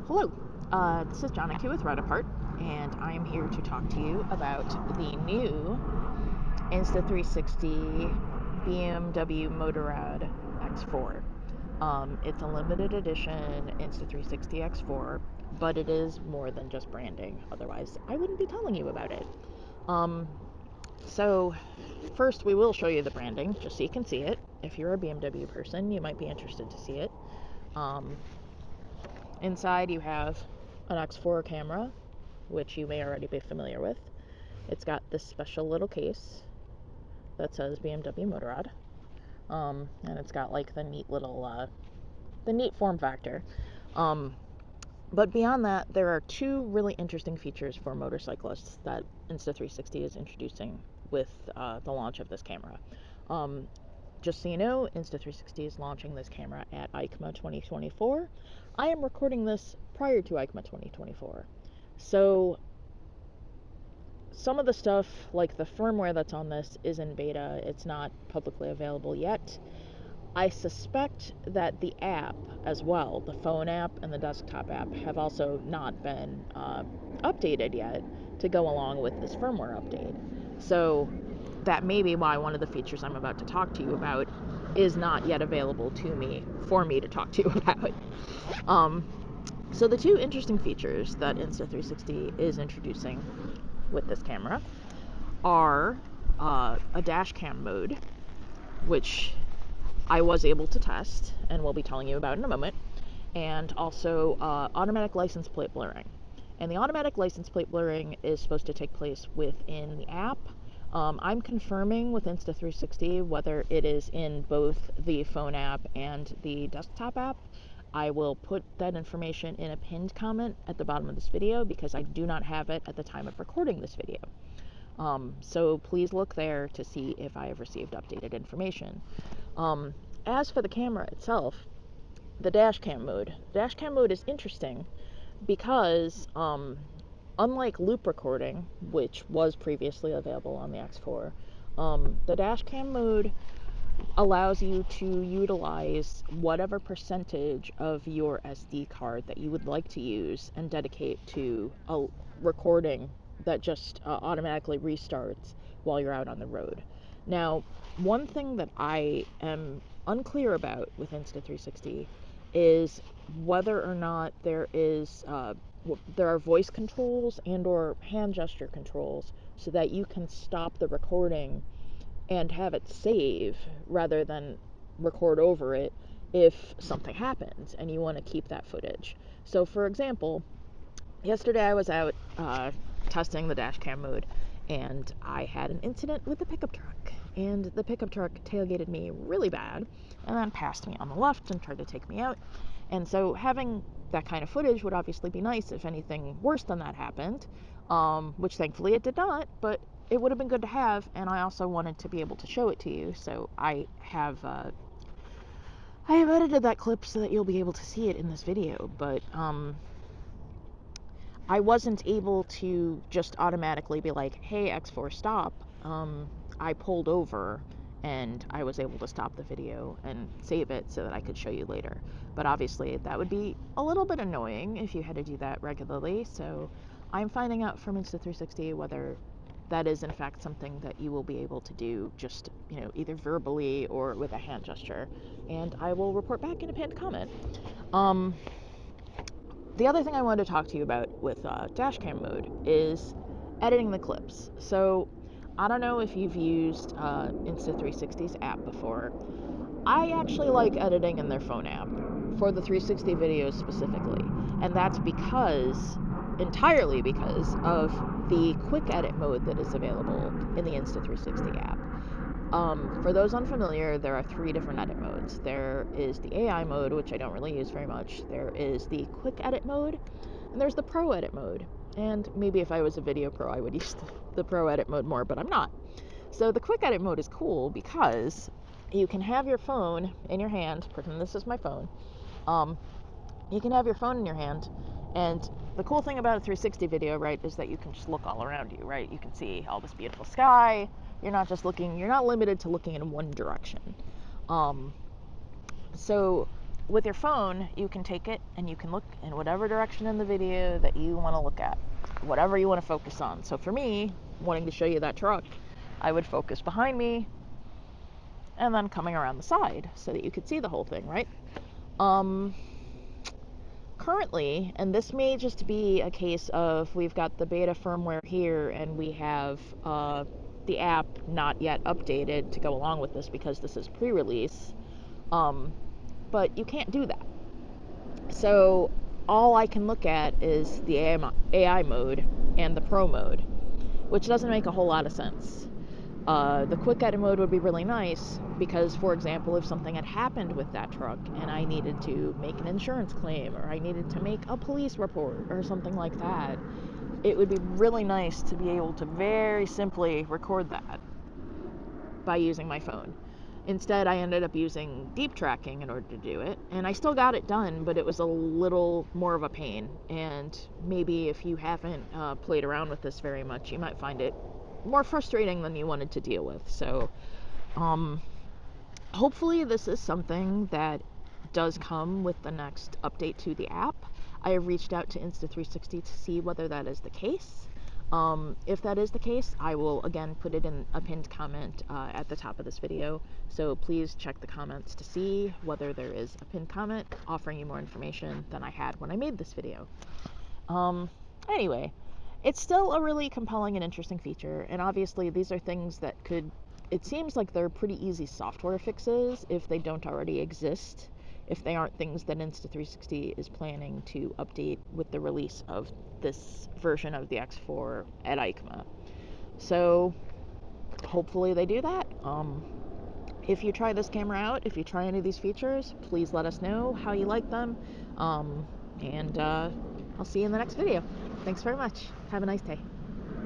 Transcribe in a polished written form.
Hello, this is Jonica with Redapart, and I am here to talk to you about the new Insta360 BMW Motorrad X4. It's a limited edition Insta360 X4, but it is more than just branding, otherwise I wouldn't be telling you about it. So first we will show you the branding, just so you can see it. If you're a BMW person, you might be interested to see it. Inside you have an X4 camera, which you may already be familiar with. It's got this special little case that says BMW Motorrad, and it's got like the neat little, the neat form factor. But beyond that, there are two really interesting features for motorcyclists that Insta360 is introducing with the launch of this camera. Just so you know, Insta360 is launching this camera at EICMA 2024. I am recording this prior to EICMA 2024. So some of the stuff, like the firmware that's on this, is in beta. It's not publicly available yet. I suspect that the app as well, the phone app and the desktop app, have also not been updated yet to go along with this firmware update. So that may be why one of the features I'm about to talk to you about is not yet available to me for me to talk to you about. So the two interesting features that Insta360 is introducing with this camera are a Dashcam Mode, which I was able to test and we'll be telling you about in a moment, and also automatic license plate blurring. And the automatic license plate blurring is supposed to take place within the app. I'm confirming with Insta360 whether it is in both the phone app and the desktop app. I will put that information in a pinned comment at the bottom of this video because I do not have it at the time of recording this video. So please look there to see if I have received updated information. As for the camera itself, the Dashcam Mode. Dashcam Mode is interesting because unlike loop recording, which was previously available on the X4, the Dashcam Mode allows you to utilize whatever percentage of your SD card that you would like to use and dedicate to a recording that just automatically restarts while you're out on the road. Now, one thing that I am unclear about with Insta360 is whether or not there are voice controls and or hand gesture controls so that you can stop the recording and have it save rather than record over it if something happens and you want to keep that footage. So for example, yesterday I was out testing the Dashcam Mode and I had an incident with the pickup truck, and the pickup truck tailgated me really bad and then passed me on the left and tried to take me out. And so having that kind of footage would obviously be nice if anything worse than that happened, which thankfully it did not, but it would have been good to have, and I also wanted to be able to show it to you, so I have edited that clip so that you'll be able to see it in this video, but I wasn't able to just automatically be like, hey, X4, stop. I pulled over and I was able to stop the video and save it so that I could show you later. But obviously that would be a little bit annoying if you had to do that regularly, so I'm finding out from Insta360 whether that is in fact something that you will be able to do just, you know, either verbally or with a hand gesture, and I will report back in a pinned comment. The other thing I wanted to talk to you about with Dashcam Mode is editing the clips. So I don't know if you've used Insta360's app before. I actually like editing in their phone app for the 360 videos specifically, and that's entirely because of the quick edit mode that is available in the Insta360 app. For those unfamiliar, there are 3 different edit modes. There is the AI mode, which I don't really use very much. There is the quick edit mode, and there's the pro edit mode. And maybe if I was a video pro, I would use the pro edit mode more, but I'm not. So the quick edit mode is cool because you can have your phone in your hand, pretend this is my phone. You can have your phone in your hand, and the cool thing about a 360 video, right, is that you can just look all around you, right? You can see all this beautiful sky. You're not limited to looking in one direction. So with your phone, you can take it and you can look in whatever direction in the video that you want to look at, whatever you want to focus on. So for me, wanting to show you that truck, I would focus behind me and then coming around the side so that you could see the whole thing, right? Currently, and this may just be a case of we've got the beta firmware here and we have the app not yet updated to go along with this because this is pre-release, but you can't do that. So all I can look at is the AI mode and the Pro mode, which doesn't make a whole lot of sense. The quick edit mode would be really nice because, for example, if something had happened with that truck and I needed to make an insurance claim or I needed to make a police report or something like that, it would be really nice to be able to very simply record that by using my phone. Instead, I ended up using deep tracking in order to do it, and I still got it done, but it was a little more of a pain. And maybe if you haven't played around with this very much, you might find it more frustrating than you wanted to deal with. So hopefully this is something that does come with the next update to the app. I have reached out to Insta360 to see whether that is the case. If that is the case, I will again put it in a pinned comment at the top of this video, so please check the comments to see whether there is a pinned comment offering you more information than I had when I made this video. Anyway, it's still a really compelling and interesting feature, and obviously these are things that could, it seems like they're pretty easy software fixes if they don't already exist, if they aren't things that Insta360 is planning to update with the release of this version of the X4 at EICMA. So hopefully they do that. If you try this camera out, if you try any of these features, please let us know how you like them. And I'll see you in the next video. Thanks very much. Have a nice day.